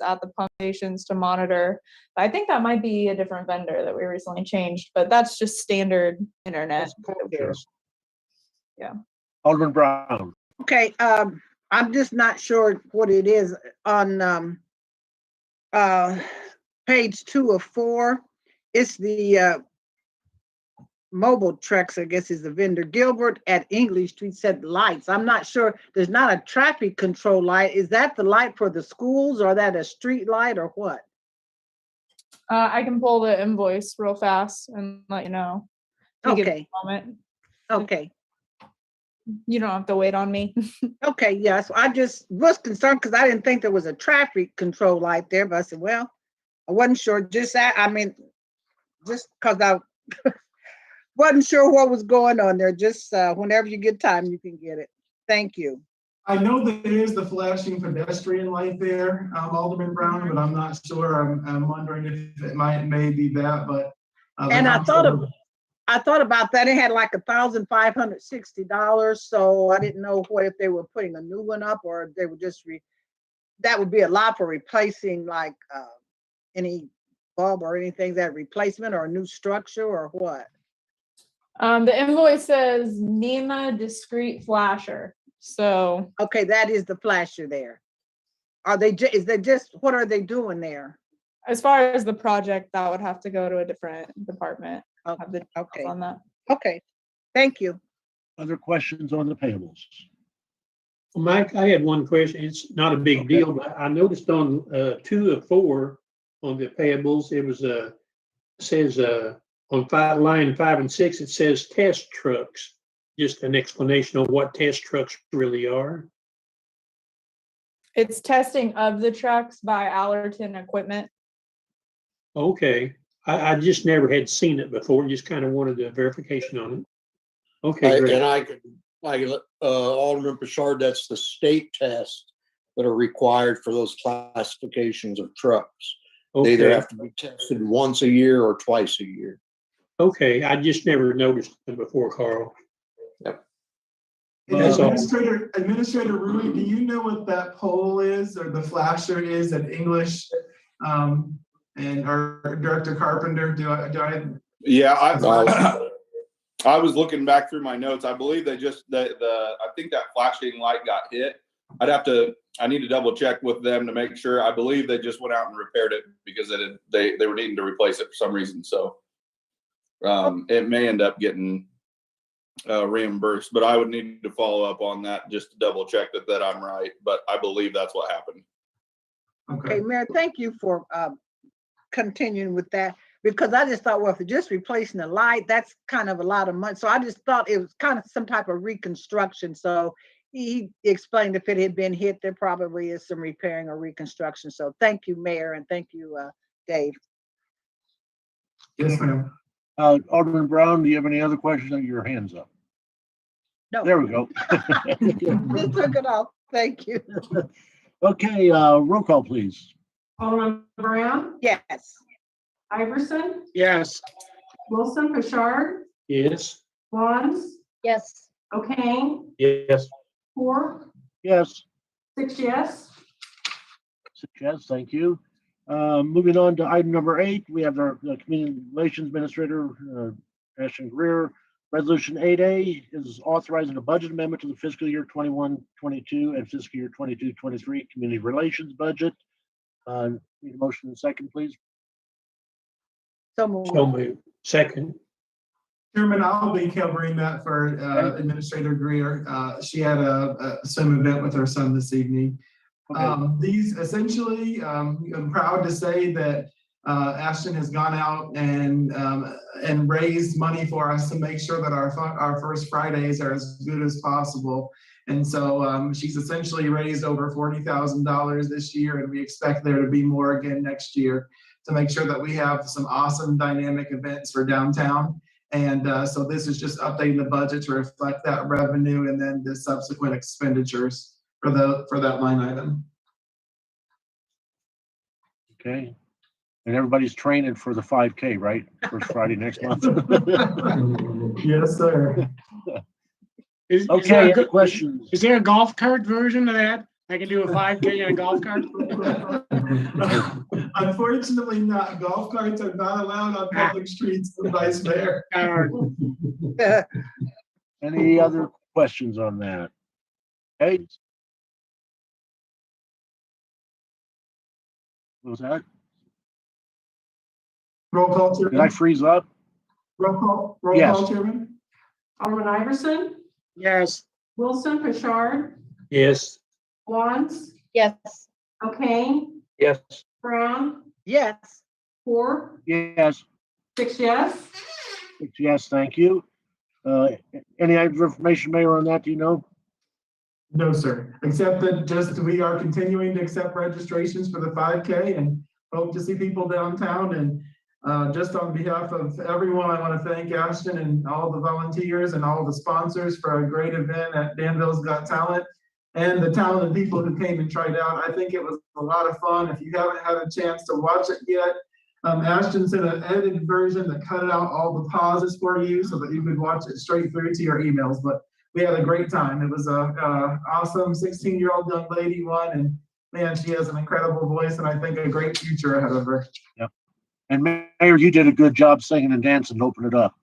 at the pump stations to monitor. I think that might be a different vendor that we recently changed, but that's just standard internet. Yeah. Alderman Brown. Okay, I'm just not sure what it is on page 2 of 4. It's the mobile trucks, I guess is the vendor. Gilbert at English Street said lights. I'm not sure. There's not a traffic control light. Is that the light for the schools, or that a street light, or what? I can pull the invoice real fast and let you know. Okay. A moment. Okay. You don't have to wait on me. Okay, yes. I just was concerned because I didn't think there was a traffic control light there, but I said, well, I wasn't sure. Just because I wasn't sure what was going on there. Just whenever you get time, you can get it. Thank you. I know there is the flashing pedestrian light there, Alderman Brown, but I'm not sure. I'm wondering if it may be that, but. And I thought about that. It had like $1,560. So I didn't know if they were putting a new one up, or if they would just that would be a lot for replacing like any bulb or anything, that replacement or a new structure or what? The invoice says NEMA discrete flasher. So okay, that is the flasher there. What are they doing there? As far as the project, that would have to go to a different department. Okay. On that. Okay. Thank you. Other questions on the payables? Well, Mike, I had one question. It's not a big deal, but I noticed on 2 of 4 on the payables, it was says on line 5 and 6, it says test trucks. Just an explanation on what test trucks really are. It's testing of the trucks by Allerton Equipment. Okay. I just never had seen it before. Just kind of wanted a verification on it. Okay, great. And Alderman Pritchard, that's the state tests that are required for those classifications of trucks. Okay. They either have to be tested once a year or twice a year. Okay, I just never noticed them before, Carl. Yep. Administrator Rui, do you know what that pole is or the flasher is at English? And our Director Carpenter, do I? Yeah, I was looking back through my notes. I believe they just I think that flashing light got hit. I need to double check with them to make sure. I believe they just went out and repaired it because they were needing to replace it for some reason. So it may end up getting reimbursed, but I would need to follow up on that just to double check that I'm right. But I believe that's what happened. Okay, Mayor, thank you for continuing with that, because I just thought, well, if you're just replacing the light, that's kind of a lot of money. So I just thought it was kind of some type of reconstruction. So he explained if it had been hit, there probably is some repairing or reconstruction. So thank you, Mayor, and thank you, Dave. Yes, ma'am. Alderman Brown, do you have any other questions? Your hands up. No. There we go. Just took it off. Thank you. Okay, roll call, please. Alderman Brown? Yes. Iverson? Yes. Wilson, Pritchard? Yes. Wands? Yes. O'Kane? Yes. 4? Yes. 6 yes. 6 yes, thank you. Moving on to item number 8, we have our Community Relations Administrator, Ashton Greer. Resolution 8A is authorizing a budget amendment to the fiscal year 21-22 and fiscal year 22-23 community relations budget. Need a motion in a second, please. So moved. So moved. Second. Chairman, I'll be covering that for Administrator Greer. She had a swim event with her son this evening. Okay. These essentially, I'm proud to say that Ashton has gone out and raised money for us to make sure that our first Fridays are as good as possible. And so she's essentially raised over $40,000 this year, and we expect there to be more again next year to make sure that we have some awesome dynamic events for downtown. And so this is just updating the budget to reflect that revenue and then the subsequent expenditures for that line item. Okay. And everybody's training for the 5K, right? First Friday next month. Yes, sir. Is Okay, there any questions? Is there a golf cart version of that? I can do a 5K in a golf cart. Unfortunately not. Golf carts are not allowed on public streets in Vice Mayor. Any other questions on that? Hey? What was that? Roll call, Did I Chairman. freeze up? Roll Yes. call, Chairman. Alderman Iverson, Yes. Wilson, Pritchard, Yes. Watts, Yes. O'Kane, Yes. Brown, Yes. 4, Yes. 6 yes. Yes, thank you. Any other information, Mayor, on that, do you know? No, sir, except that just we are continuing to accept registrations for the 5K and hope to see people downtown. And just on behalf of everyone, I want to thank Ashton and all the volunteers and all the sponsors for a great event at Danville's Got Talent and the talented people who came and tried out. I think it was a lot of fun. If you haven't had a chance to watch it yet, Ashton sent an edited version that cut out all the pauses for you so that you could watch it straight through to your emails. But we had a great time. It was a awesome 16-year-old young lady won, and man, she has an incredible voice and I think a great future ahead of her. Yep. And Mayor, you did a good job singing and dancing to open it up.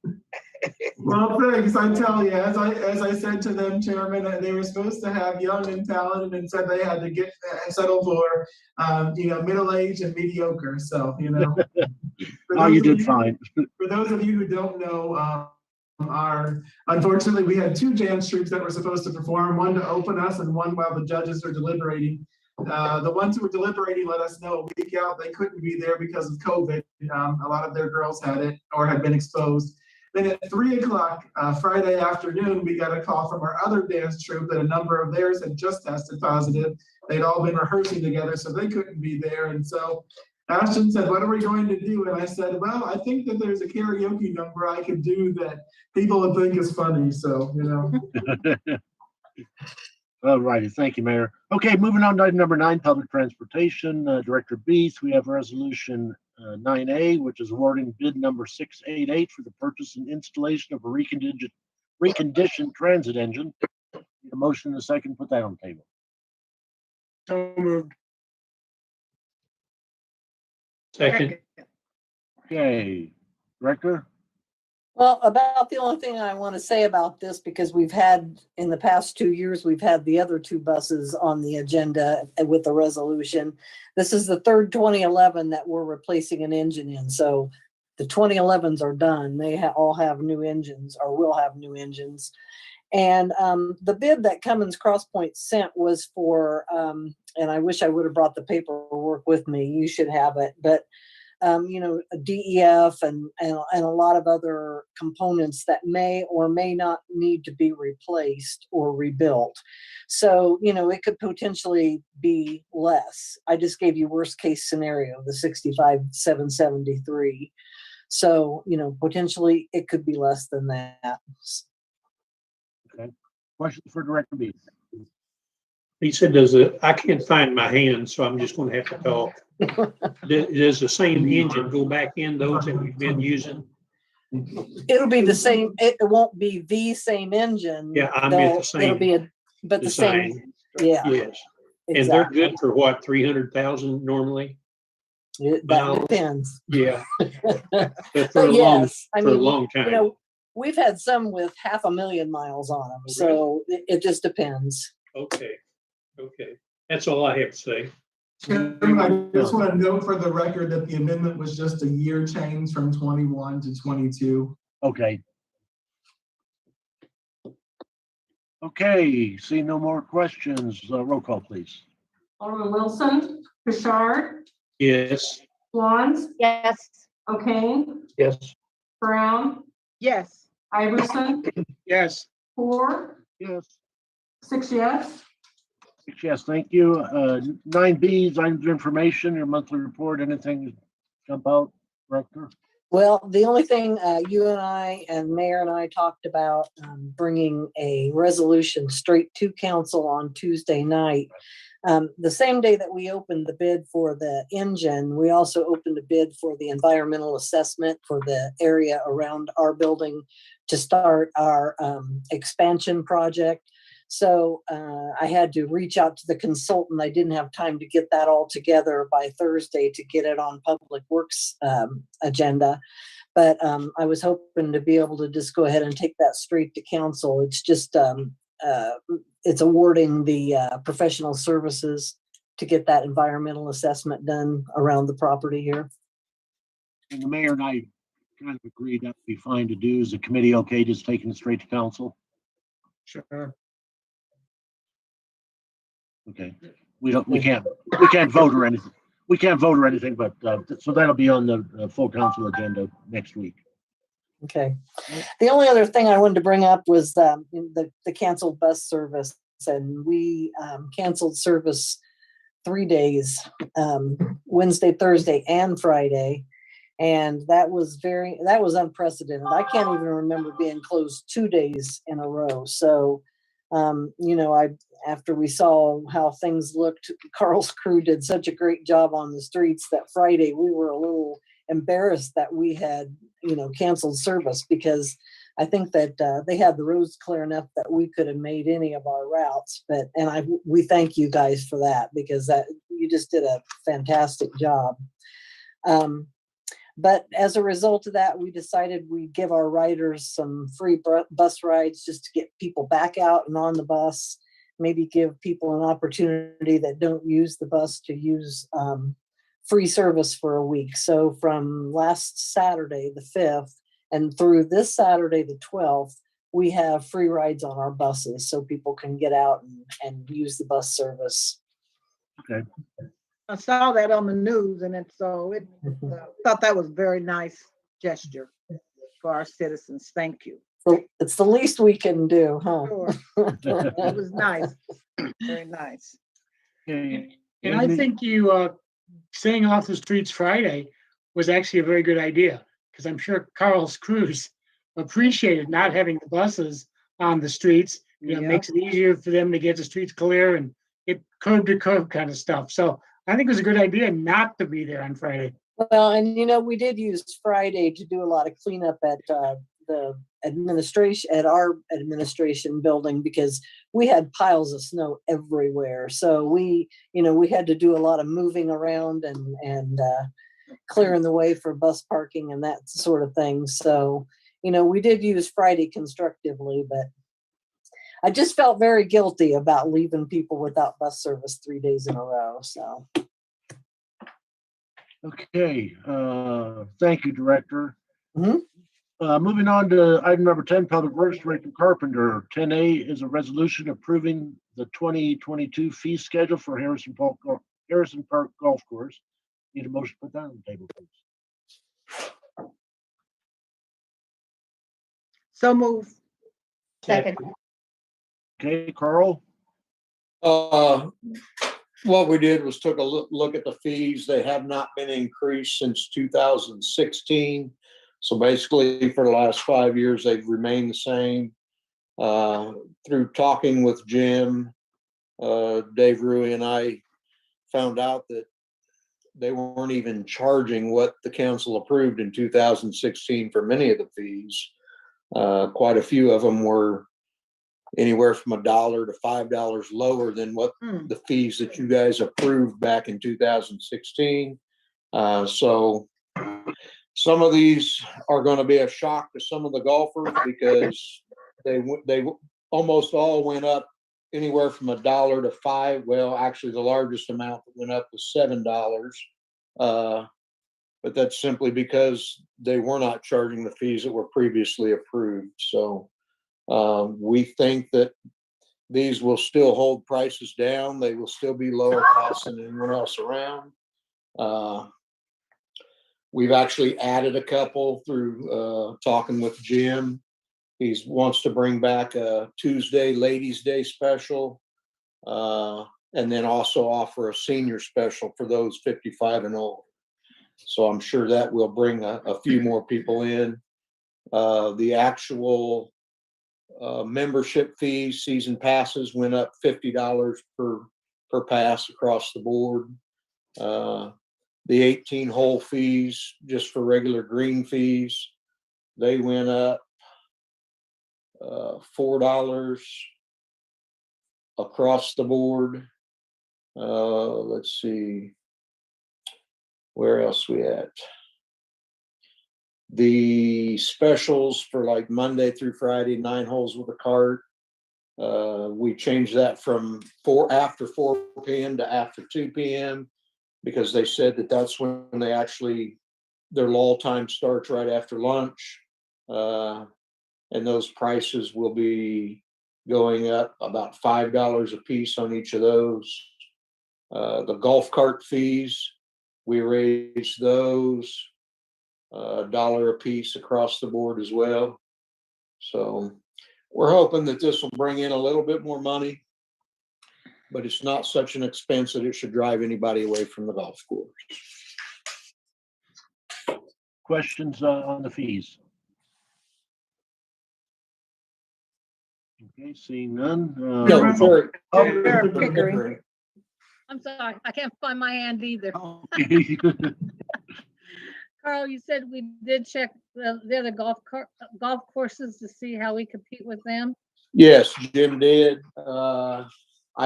Well, thanks. I tell you, as I said to them, Chairman, they were supposed to have young and talented, and said they had to get settled for, middle-aged and mediocre. So, Oh, you did fine. For those of you who don't know, unfortunately, we had 2 dance troupes that were supposed to perform, one to open us and one while the judges are deliberating. The ones who were deliberating let us know a week out they couldn't be there because of COVID. A lot of their girls had it or had been exposed. Then at 3 o'clock Friday afternoon, we got a call from our other dance troupe that a number of theirs had just tested positive. They'd all been rehearsing together, so they couldn't be there. And so Ashton said, "What are we going to do?" And I said, "Well, I think that there's a karaoke number I could do that people would think is funny." So, All righty, thank you, Mayor. Okay, moving on to item number 9, public transportation. Director Beath, we have resolution 9A, which is awarding bid number 688 for the purchase and installation of a reconditioned transit engine. Need a motion and a second, put that on the table. So moved. Second. Okay, Director? Well, about the only thing I want to say about this, because we've had, in the past 2 years, we've had the other 2 buses on the agenda with the resolution. This is the third 2011 that we're replacing an engine in. So the 2011s are done. They all have new engines, or will have new engines. And the bid that Cummins Crosspoint sent was for, and I wish I would have brought the paperwork with me. You should have it. But a DEF and a lot of other components that may or may not need to be replaced or rebuilt. So, it could potentially be less. I just gave you worst case scenario, the 65,773. So, potentially it could be less than that. Okay. Questions for Director Beath? He said, I can't find my hand, so I'm just going to have to talk. Does the same engine go back in those that we've been using? It'll be the same. It won't be the same engine. Yeah, I meant the same. It'll be the design. same. Yeah. Yes. And Exactly. they're good for what, 300,000 normally? That miles. depends. Yeah. But for But a yes, I for a mean, long time. we've had some with 500,000 miles on them. So it just depends. Okay. That's all I have to say. Chairman, I just want to note for the record that the amendment was just a year change from 21 to 22. Okay. Okay, see no more questions. Roll call, please. Alderman Wilson, Pritchard, Yes. Watts, Yes. O'Kane, Yes. Brown, Yes. Iverson, Yes. 4, Yes. 6 yes. Yes, thank you. 9B is items of information, your monthly report, anything jump out, Director? Well, the only thing you and I and Mayor and I talked about bringing a resolution straight to council on Tuesday night. The same day that we opened the bid for the engine, we also opened a bid for the environmental assessment for the area around our building to start our expansion project. So I had to reach out to the consultant. I didn't have time to get that all together by Thursday to get it on Public Works agenda. But I was hoping to be able to just go ahead and take that straight to council. It's just, it's awarding the professional services to get that environmental assessment done around the property here. And the mayor and I kind of agreed that would be fine to do. Is the committee okay just taking it straight to council? Sure. Okay, we can't vote or anything. We can't vote or anything, but, so that'll be on the full council agenda next week. Okay. The only other thing I wanted to bring up was the canceled bus service. And we canceled service 3 days, Wednesday, Thursday, and Friday. And that was unprecedented. I can't even remember being closed 2 days in a row. So, after we saw how things looked, Carl's crew did such a great job on the streets that Friday we were a little embarrassed that we had, canceled service, because I think that they had the roads clear enough that we could have made any of our routes. We thank you guys for that, because you just did a fantastic job. But as a result of that, we decided we'd give our riders some free bus rides just to get people back out and on the bus. Maybe give people an opportunity that don't use the bus to use free service for a week. So from last Saturday, the 5th, and through this Saturday, the 12th, we have free rides on our buses so people can get out and use the bus service. Okay. I saw that on the news, and thought that was a very nice gesture for our citizens. Thank you. So it's the least we can do, huh? Sure. It was nice, very nice. Okay. And I think you staying off the streets Friday was actually a very good idea, because I'm sure Carl's crews appreciated not having the buses on the streets. It makes it easier for them to get the streets clear and get curb to curb kind of stuff. So I think it was a good idea not to be there on Friday. Well, and we did use Friday to do a lot of cleanup at the administration, at our administration building, because we had piles of snow everywhere. So we had to do a lot of moving around and clearing the way for bus parking and that sort of thing. So, we did use Friday constructively, but I just felt very guilty about leaving people without bus service 3 days in a row. So. Okay, thank you, Director. Mhm. Moving on to item number 10, Public Works Director Carpenter. 10A is a resolution approving the 2022 fee schedule for Harrison Park Golf Course. Need a motion to put that on the table, please. So move. Second. Okay, Carl? What we did was took a look at the fees. They have not been increased since 2016. So basically for the last 5 years, they've remained the same. Through talking with Jim, Dave Rui and I found out that they weren't even charging what the council approved in 2016 for many of the fees. Quite a few of them were anywhere from $1 to $5 lower than what the fees that you guys approved back in 2016. So some of these are going to be a shock to some of the golfers, because they almost all went up anywhere from $1 to $5. Well, actually, the largest amount that went up was $7. But that's simply because they were not charging the fees that were previously approved. So we think that these will still hold prices down. They will still be lower cost than anyone else around. We've actually added a couple through talking with Jim. He wants to bring back a Tuesday Ladies' Day special, and then also offer a senior special for those 55 and older. So I'm sure that will bring a few more people in. The actual membership fees, season passes went up $50 per pass across the board. The 18-hole fees, just for regular green fees, they went up $4. across the board. Let's see. Where else we at? The specials for like Monday through Friday, 9 holes with a cart. We changed that from after 4 p.m. to after 2 p.m. because they said that that's when they actually, their lull time starts right after lunch. And those prices will be going up about $5 a piece on each of those. The golf cart fees, we raised those $1 a piece across the board as well. So we're hoping that this will bring in a little bit more money, but it's not such an expense that it should drive anybody away from the golf course. Questions on the fees? Okay, seeing none. No, sorry. Mayor Pickering. I'm sorry, I can't find my hand either. Carl, you said we did check the other golf courses to see how we compete with them. Yes, Jim did. I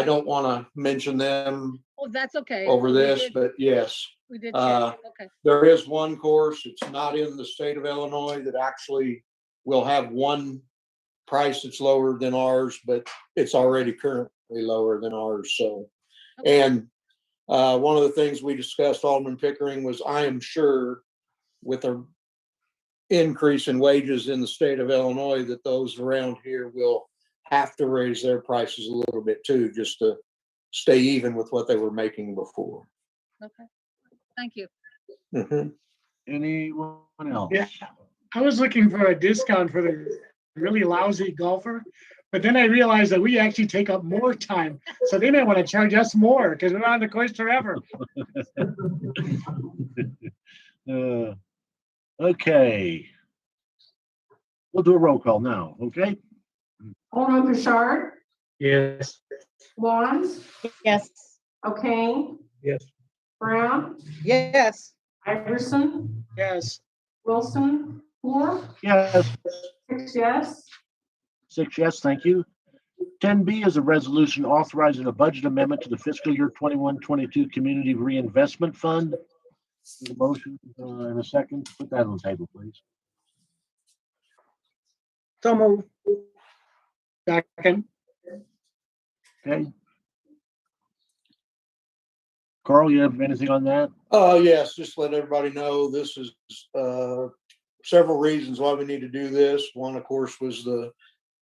don't want to mention them Oh, that's okay. over this, but yes, We did uh, check, okay. there is one course. It's not in the state of Illinois that actually will have one price that's lower than ours, but it's already currently lower than ours. So, and one of the things we discussed, Alderman Pickering, was I am sure with a increase in wages in the state of Illinois that those around here will have to raise their prices a little bit too, just to stay even with what they were making before. Okay, thank you. Mhm. Anyone else? Yeah. I was looking for a discount for the really lousy golfer, but then I realized that we actually take up more time. So they may want to charge us more because we're on the course forever. Okay. We'll do a roll call now, okay? Alderman Bouchard, Yes. Lawrence, Yes. O'Kane, Yes. Brown, Yes. Iverson, Yes. Wilson, 4, Yes, 6 yes. 6 yes, thank you. 10B is a resolution authorizing a budget amendment to the fiscal year 21-22 Community Reinvestment Fund. Need a motion in a second. Put that on the table, please. So move. Second. Okay. Carl, you have anything on that? Yes, just let everybody know this is several reasons why we need to do this. One, of course, was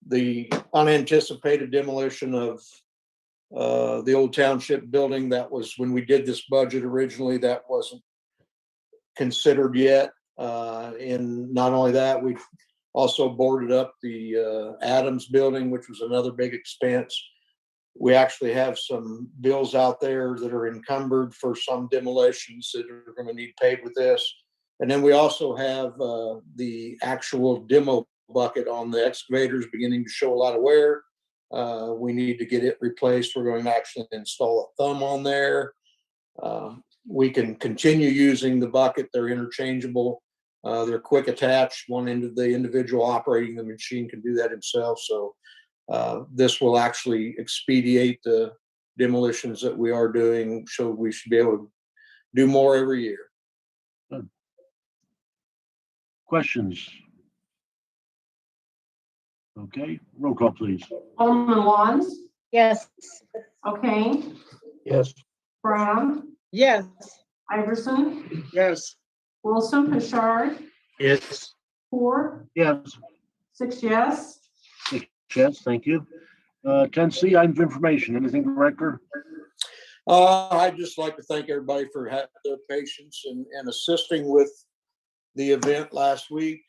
the unanticipated demolition of the old township building. That was when we did this budget originally, that wasn't considered yet. And not only that, we also boarded up the Adams building, which was another big expense. We actually have some bills out there that are encumbered for some demolitions that are going to need paid with this. And then we also have the actual demo bucket on the excavators beginning to show a lot of wear. We need to get it replaced. We're going to actually install a thumb on there. We can continue using the bucket. They're interchangeable. They're quick attach. One end of the individual operating the machine can do that himself. So this will actually expedite the demolitions that we are doing. So we should be able to do more every year. Questions? Okay, roll call, please. Alderman Lawrence, Yes. O'Kane, Yes. Brown, Yes. Iverson, Yes. Wilson, Bouchard, Yes. 4, Yes, 6 yes. 6 yes, thank you. 10C, items of information. Anything, Director? I'd just like to thank everybody for their patience and assisting with the event last week.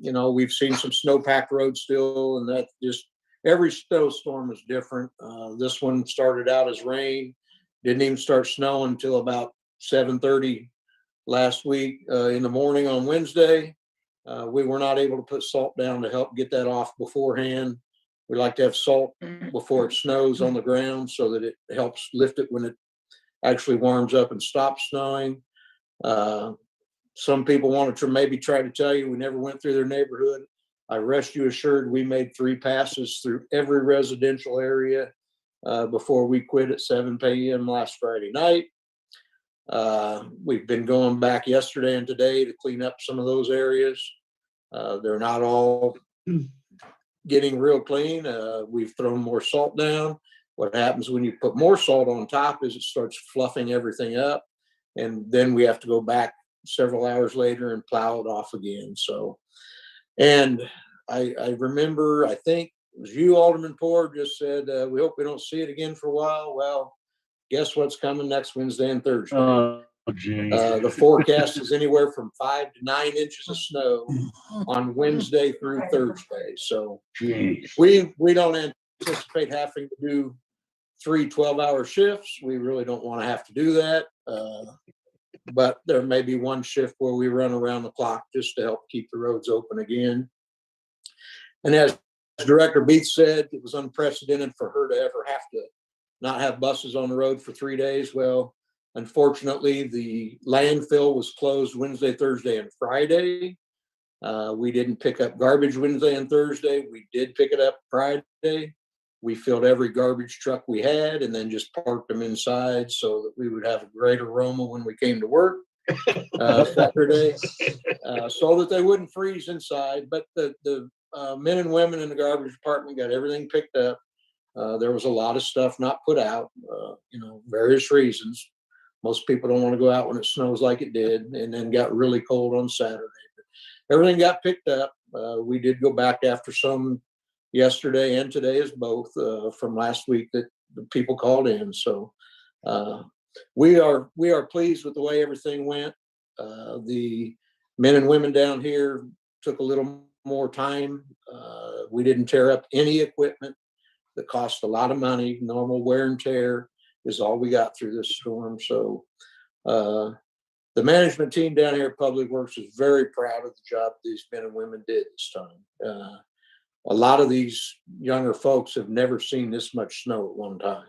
You know, we've seen some snow-packed roads still, and that just every snowstorm is different. This one started out as rain, didn't even start snowing until about 7:30 last week in the morning on Wednesday. We were not able to put salt down to help get that off beforehand. We like to have salt before it snows on the ground so that it helps lift it when it actually warms up and stops snowing. Some people wanted to maybe try to tell you we never went through their neighborhood. I rest you assured, we made 3 passes through every residential area before we quit at 7 p.m. last Friday night. We've been going back yesterday and today to clean up some of those areas. They're not all getting real clean. We've thrown more salt down. What happens when you put more salt on top is it starts fluffing everything up. And then we have to go back several hours later and plow it off again. So, and I remember, I think it was you, Alderman Poor, just said, we hope we don't see it again for a while. Well, guess what's coming next Wednesday and Thursday? The forecast is anywhere from 5 to 9 inches of snow on Wednesday through Thursday. So we don't anticipate having to do 3 12-hour shifts. We really don't want to have to do that. But there may be one shift where we run around the clock just to help keep the roads open again. And as Director Beath said, it was unprecedented for her to ever have to not have buses on the road for 3 days. Well, unfortunately, the landfill was closed Wednesday, Thursday, and Friday. We didn't pick up garbage Wednesday and Thursday. We did pick it up Friday. We filled every garbage truck we had and then just parked them inside so that we would have a great aroma when we came to work Saturday, so that they wouldn't freeze inside. But the men and women in the garbage department got everything picked up. There was a lot of stuff not put out, various reasons. Most people don't want to go out when it snows like it did, and then got really cold on Saturday. But everything got picked up. We did go back after some yesterday, and today is both from last week that the people called in. So we are pleased with the way everything went. The men and women down here took a little more time. We didn't tear up any equipment that cost a lot of money. Normal wear and tear is all we got through this storm. So the management team down here at Public Works is very proud of the job these men and women did this time. A lot of these younger folks have never seen this much snow at one time.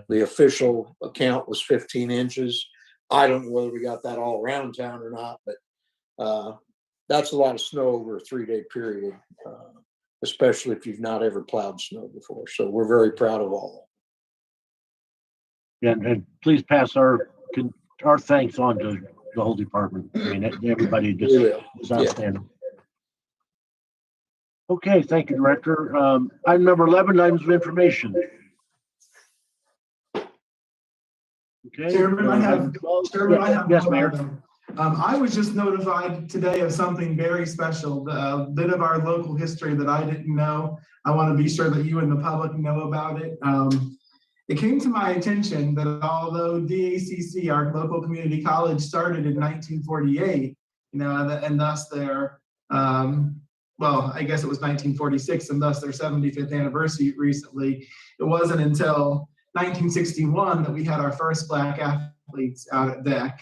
The official account was 15 inches. I don't know whether we got that all around town or not, but that's a lot of snow over a 3-day period, especially if you've not ever plowed snow before. So we're very proud of all Yeah, and please pass our thanks on to the whole department. I mean, everybody of it. is outstanding. Okay, thank you, Director. Item number 11, items of information. Okay. Chairman, I have Yes, one Mayor. item. I was just notified today of something very special, a bit of our local history that I didn't know. I want to be sure that you and the public know about it. It came to my attention that although DACC, our local community college, started in 1948, and thus their, well, I guess it was 1946, and thus their 75th anniversary recently, it wasn't until 1961 that we had our first Black athletes out at DEC.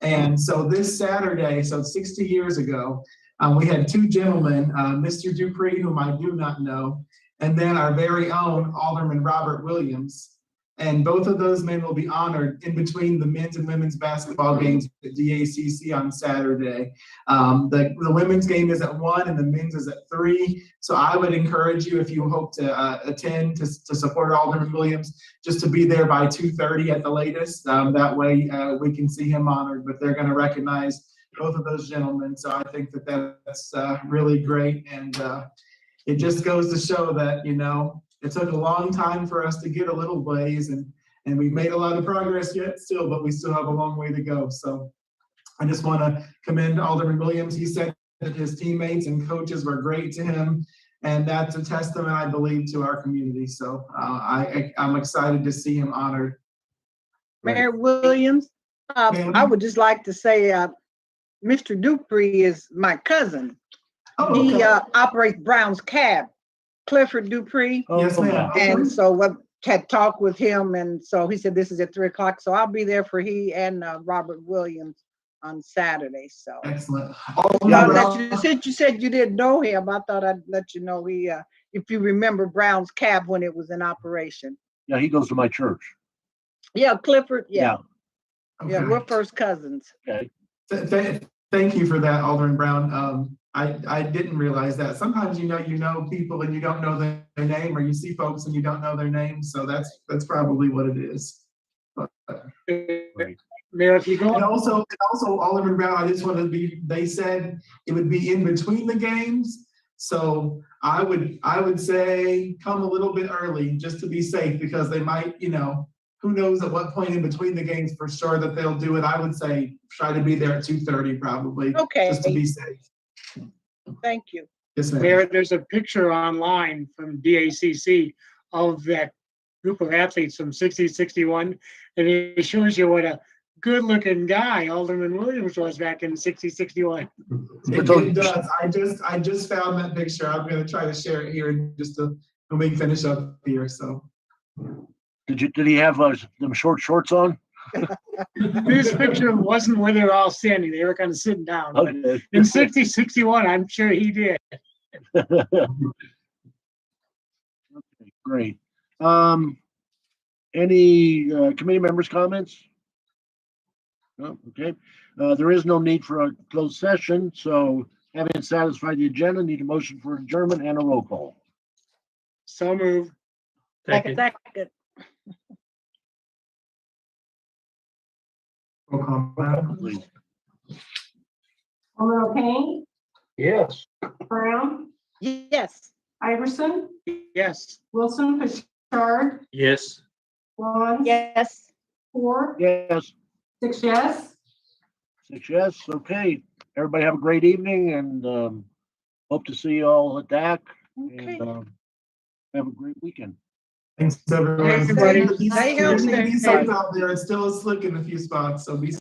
And so this Saturday, so 60 years ago, we had 2 gentlemen, Mr. Dupree, whom I do not know, and then our very own Alderman Robert Williams. And both of those men will be honored in between the men's and women's basketball games at DACC on Saturday. The women's game is at 1 and the men's is at 3. So I would encourage you, if you hope to attend to support Alderman Williams, just to be there by 2:30 at the latest. That way we can see him honored, but they're going to recognize both of those gentlemen. So I think that that's really great. And it just goes to show that, it took a long time for us to get a little ways, and we've made a lot of progress yet still, but we still have a long way to go. So I just want to commend Alderman Williams. He said that his teammates and coaches were great to him, and that's a testament, I believe, to our community. So I'm excited to see him honored. Mayor Williams, I would just like to say, Mr. Dupree is my cousin. Oh, He okay. operates Brown's Cab, Clifford Dupree. Yes, ma'am. And so what had talked with him, and so he said this is at 3 o'clock. So I'll be there for he and Robert Williams on Saturday. So Excellent. since you said you didn't know him, I thought I'd let you know he if you remember Brown's Cab when it was in operation. Yeah, he goes to my church. Yeah, Clifford. Yeah, Okay. yeah, we're first cousins. Okay. Thank you for that, Alderman Brown. I didn't realize that. Sometimes you know people and you don't know their name, or you see folks and you don't know their name. So that's probably what it is. But, Mayor, if you go, and also Alderman Brown, I just want to be, they said it would be in between the games. So I would say come a little bit early just to be safe, because they might, who knows at what point in between the games for sure that they'll do it. I would say try to be there at 2:30 probably. Okay. Just to be safe. Thank you. Yes, ma'am. Mayor, there's a picture online from DACC of that group of athletes from 60-61, and it shows you what a good-looking guy Alderman Williams was back in 60-61. It does. I just found that picture. I'm going to try to share it here when we finish up here. So, Did he have them short shorts on? This picture wasn't where they're all standing. They were kind of sitting down. But Okay. in 60-61, I'm sure he did. Okay, great. Any committee members' comments? No, okay. There is no need for a closed session, so having satisfied the agenda, need a motion for adjournment and a roll call. So moved. Second. Second. roll call, madam. Please. Alderman O'Kane, Yes. Brown, Yes. Iverson, Yes. Wilson, Richard, Yes. Vaughn. Yes. 4, Yes, 6 yes. 6 yes. Okay. Everybody have a great evening, and hope to see you all at DAC. Okay. And have a great weekend. Thanks, everyone. Everybody. Stay healthy. Be safe out there. It's still a slick in a few spots, so be